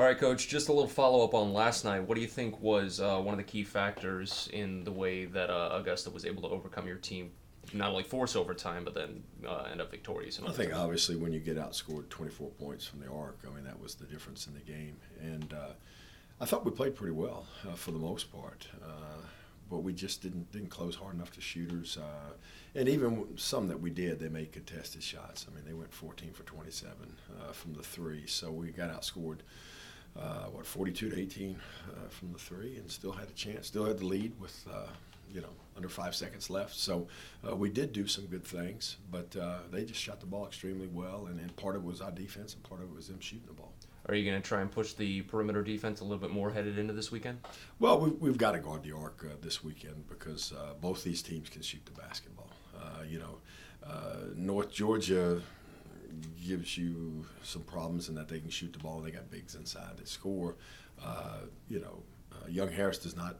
All right, Coach, just a little follow-up on last night. What do you think was one of the key factors in the way that Augusta was able to overcome your team, not only force overtime, but then end up victorious in I think overtime? obviously when you get outscored 24 points from the arc, I mean that was the difference in the game. And I thought we played pretty well for the most part, but we just didn't close hard enough to shooters. And even some that we did, they made contested shots. I mean they went 14 for 27 from the three, so we got outscored. 42 to 18 from the three, and still had a chance, still had the lead with under 5 seconds left. So we did do some good things, but they just shot the ball extremely well, and part of it was our defense, and part of it was them shooting the ball. Are you going to try and push the perimeter defense a little bit more headed into this weekend? Well, we've got to guard the arc this weekend because both these teams can shoot the basketball. North Georgia gives you some problems in that they can shoot the ball. They got bigs inside that score. Young Harris does not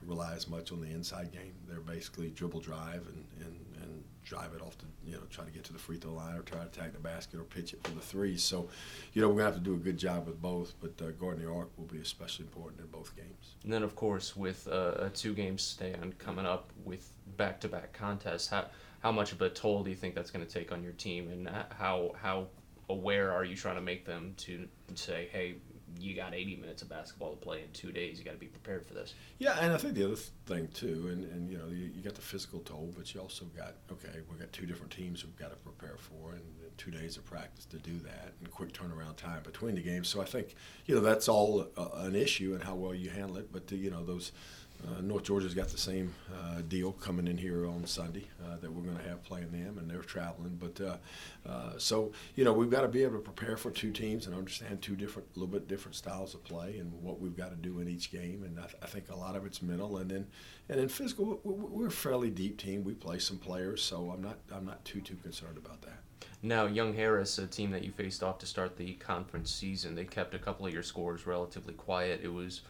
rely as much on the inside game. They're basically dribble drive and drive it off the, try to get to the free throw line or try to attack the basket or pitch it for the three. So, we're going to have to do a good job with both, but guarding the arc will be especially important in both games. And then, of course, with a two-game stand coming up with back-to-back contests, how much of a toll do you think that's going to take on your team, and how aware are you trying to make them to say, hey, you got 80 minutes of basketball to play in 2 days. You got to be prepared for this. Yeah, and I think the other thing too, and you got the physical toll, but you also got we got two different teams we've got to prepare for, and 2 days of practice to do that, and quick turnaround time between the games. So I think that's all an issue and how well you handle it. But those. North Georgia's got the same deal coming in here on Sunday that we're going to have playing them, and they're traveling. But so we've got to be able to prepare for two teams and understand a little bit different styles of play and what we've got to do in each game. And I think a lot of it's mental, and then physical. We're a fairly deep team. We play some players, so I'm not too concerned about that. Now, Young Harris, a team that you faced off to start the conference season, they kept a couple of your scores relatively quiet. It was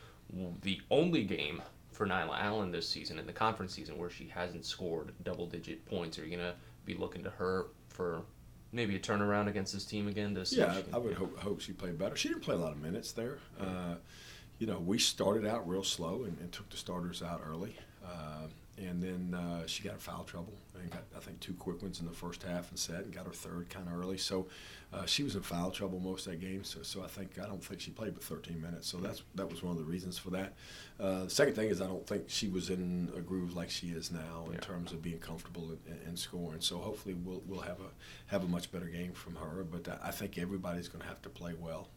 the only game for Nyla Allen this season in the conference season where she hasn't scored double-digit points. Are you going to be looking to her for maybe a turnaround against this team again? I would hope she played better. She didn't play a lot of minutes there. We started out real slow and took the starters out early. And then she got in foul trouble and got, I think, 2 quick ones in the first half and set and got her third kind of early. So she was in foul trouble most of that game. So I don't think she played but 13 minutes. So that was one of the reasons for that. The second thing is I don't think she was in a groove like she is now in terms of being comfortable in scoring. So hopefully we'll have a much better game from her. But I think everybody's going to have to play well.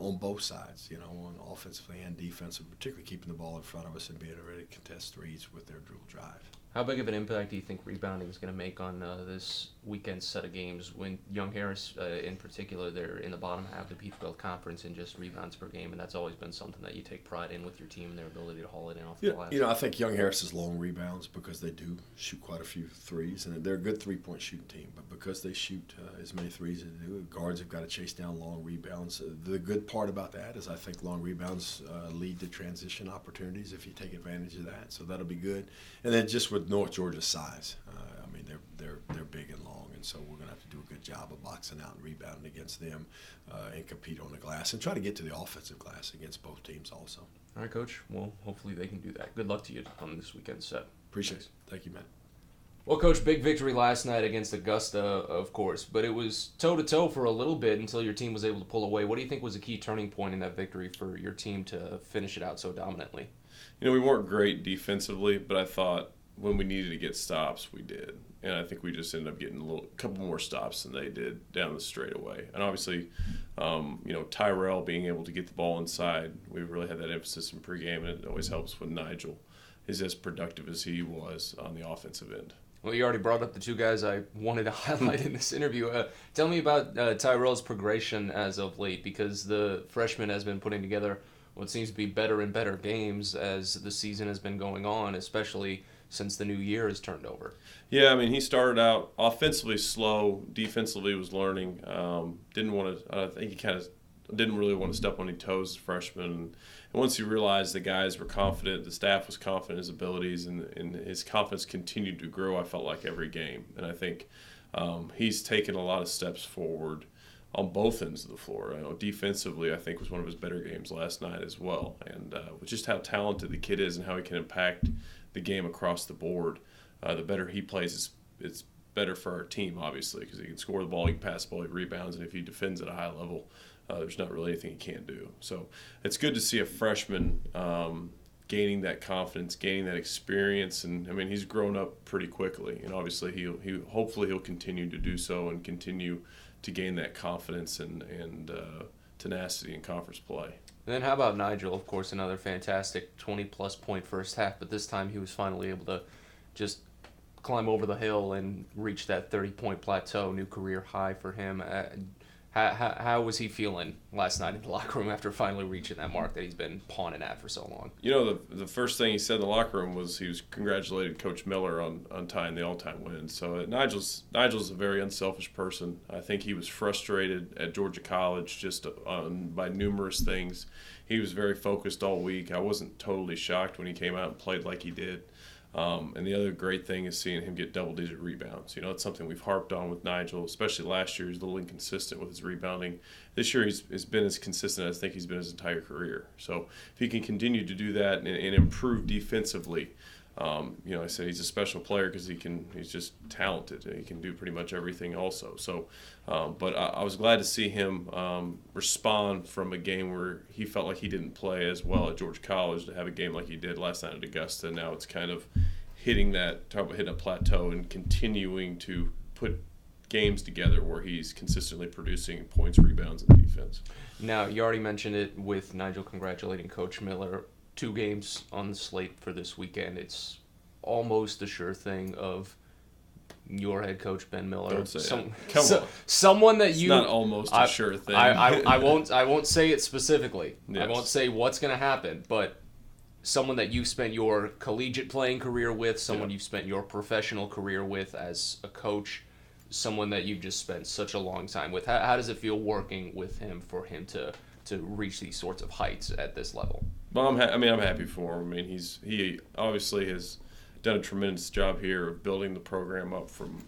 On both sides, on offensively and defensively, particularly keeping the ball in front of us and being ready to contest threes with their dribble drive. How big of an impact do you think rebounding is going to make on this weekend set of games when Young Harris, in particular, they're in the bottom half of the Peach Belt Conference in just rebounds per game, and that's always been something that you take pride in with your team and their ability to haul it in off the glass? I think Young Harris is long rebounds because they do shoot quite a few threes, and they're a good three-point shooting team. But because they shoot as many threes as they do, guards have got to chase down long rebounds. The good part about that is I think long rebounds lead to transition opportunities if you take advantage of that. So that'll be good. And then just with North Georgia's size, they're big and long, and so we're going to have to do a good job of boxing out and rebounding against them and compete on the glass and try to get to the offensive glass against both teams also. All right, Coach. Well, hopefully they can do that. Good luck to you on this weekend's set. Appreciate it. Thank you, Matt. Well, Coach, big victory last night against Augusta, of course, but it was toe-to-toe for a little bit until your team was able to pull away. What do you think was a key turning point in that victory for your team to finish it out so dominantly? We weren't great defensively, but I thought when we needed to get stops, we did. And I think we just ended up getting a couple more stops than they did down the straightaway. And obviously, Tyrell being able to get the ball inside, we really had that emphasis in pregame, and it always helps when Nigel is as productive as he was on the offensive end. Well, you already brought up the two guys I wanted to highlight in this interview. Tell me about Tyrell's progression as of late, because the freshman has been putting together what seems to be better and better games as the season has been going on, especially since the new year has turned over. Yeah, he started out offensively slow, defensively was learning. I think he kind of didn't really want to step on any toes as a freshman. And once he realized the guys were confident, the staff was confident in his abilities, and his confidence continued to grow, I felt like, every game. And I think he's taken a lot of steps forward on both ends of the floor. Defensively, I think was one of his better games last night as well. And with just how talented the kid is and how he can impact the game across the board, the better he plays, it's better for our team, obviously, because he can score the ball, he can pass the ball, he rebounds, and if he defends at a high level, there's not really anything he can't do. So it's good to see a freshman gaining that confidence, gaining that experience, and I mean he's grown up pretty quickly, and obviously hopefully he'll continue to do so and continue to gain that confidence and tenacity in conference play. And then how about Nigel? Of course, another fantastic 20-plus point first half, but this time he was finally able to just climb over the hill and reach that 30-point plateau, new career high for him. How was he feeling last night in the locker room after finally reaching that mark that he's been pawning at for so long? The first thing he said in the locker room was he was congratulating Coach Miller on tying the all-time win. So Nigel's a very unselfish person. I think he was frustrated at Georgia College just by numerous things. He was very focused all week. I wasn't totally shocked when he came out and played like he did. And the other great thing is seeing him get double-digit rebounds. It's something we've harped on with Nigel, especially last year. He's a little inconsistent with his rebounding. This year he's been as consistent as I think he's been his entire career. So if he can continue to do that and improve defensively, I said he's a special player because he's just talented. He can do pretty much everything also. So, but I was glad to see him respond from a game where he felt like he didn't play as well at Georgia College to have a game like he did last night at Augusta. Now it's kind of hitting a plateau and continuing to put games together where he's consistently producing points, rebounds, and defense. Now, you already mentioned it with Nigel congratulating Coach Miller. 2 games on the slate for this weekend. It's almost a sure thing of your head coach Ben Miller. Don't say it. Come on. Someone that it's not almost a sure thing. I won't say it specifically. Yes. I won't say what's going to happen, but someone that you've spent your collegiate playing career with, someone you've spent your professional career with as a coach, someone that you've just spent such a long time with. How does it feel working with him for him to reach these sorts of heights at this level? Well, I'm happy for him. I mean, he obviously has done a tremendous job here of building the program up from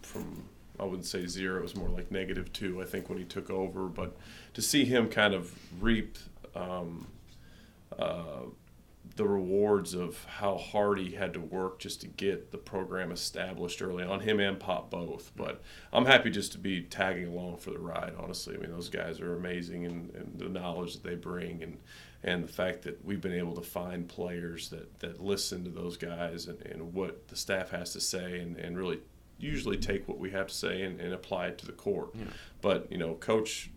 I wouldn't say 0. It was more like -2, I think, when he took over. But to see him kind of reap the rewards of how hard he had to work just to get the program established early on, him and Pop both. But I'm happy just to be tagging along for the ride, honestly. I mean, those guys are amazing, and the knowledge that they bring and the fact that we've been able to find players that listen to those guys and what the staff has to say and really usually take what we have to say and apply it to the court. Yeah. But, Coach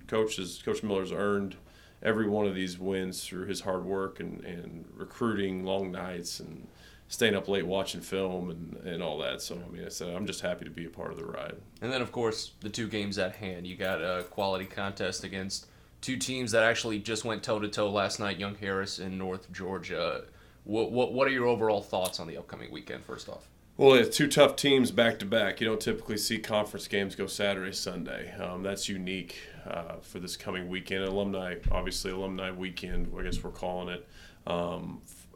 Miller's earned every one of these wins through his hard work and recruiting, long nights, and staying up late watching film and all that. So, I mean, I'm just happy to be a part of the ride. And then, of course, the 2 games at hand. You got a quality contest against 2 teams that actually just went toe-to-toe last night, Young Harris and North Georgia. What are your overall thoughts on the upcoming weekend, first off? Well, it's 2 tough teams back-to-back. You don't typically see conference games go Saturday, Sunday. That's unique for this coming weekend. Alumni weekend, I guess we're calling it,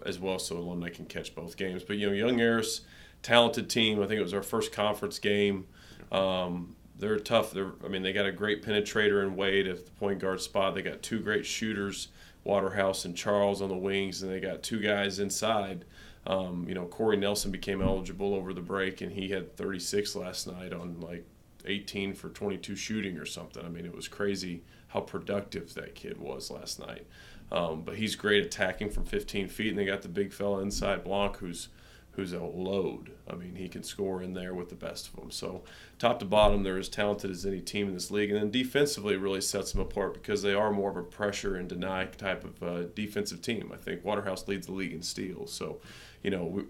as well, so alumni can catch both games. But, Young Harris, talented team. I think it was our first conference game. They're tough. They got a great penetrator in Wade at the point guard spot. They got 2 great shooters, Waterhouse and Charles on the wings, and they got 2 guys inside. Corey Nelson became eligible over the break, and he had 36 last night on 18 for 22 shooting or something. I mean, it was crazy how productive that kid was last night. But he's great attacking from 15 feet, and they got the big fella inside, Blanc, who's a load. I mean, he can score in there with the best of them. So top to bottom, they're as talented as any team in this league. And then defensively, it really sets them apart because they are more of a pressure and deny type of defensive team. I think Waterhouse leads the league in steals. So,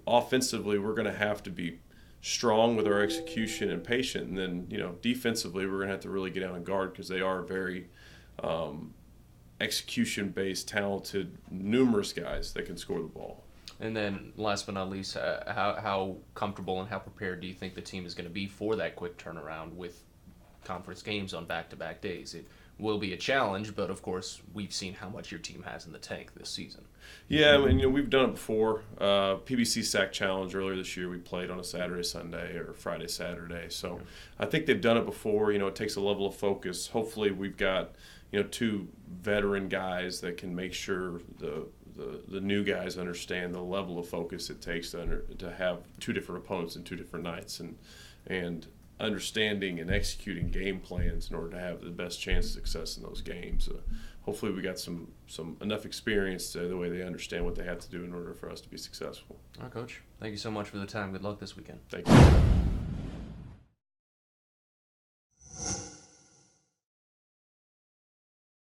offensively, we're going to have to be strong with our execution and patient. And then, defensively, we're going to have to really get out and guard because they are very execution-based, talented, numerous guys that can score the ball. And then, last but not least, how comfortable and how prepared do you think the team is going to be for that quick turnaround with conference games on back-to-back days? will be a challenge, but of course we've seen how much your team has in the tank this season. Yeah, I mean, we've done it before. PBC Sack Challenge earlier this year, we played on a Saturday, Sunday, or Friday, Saturday. So I think they've done it before. It takes a level of focus. Hopefully we've got, 2 veteran guys that can make sure the new guys understand the level of focus it takes to have 2 different opponents in 2 different nights, and understanding and executing game plans in order to have the best chance of success in those games. Hopefully we got some enough experience the way they understand what they have to do in order for us to be successful. All right, Coach. Thank you so much for the time. Good luck this weekend. Thank you.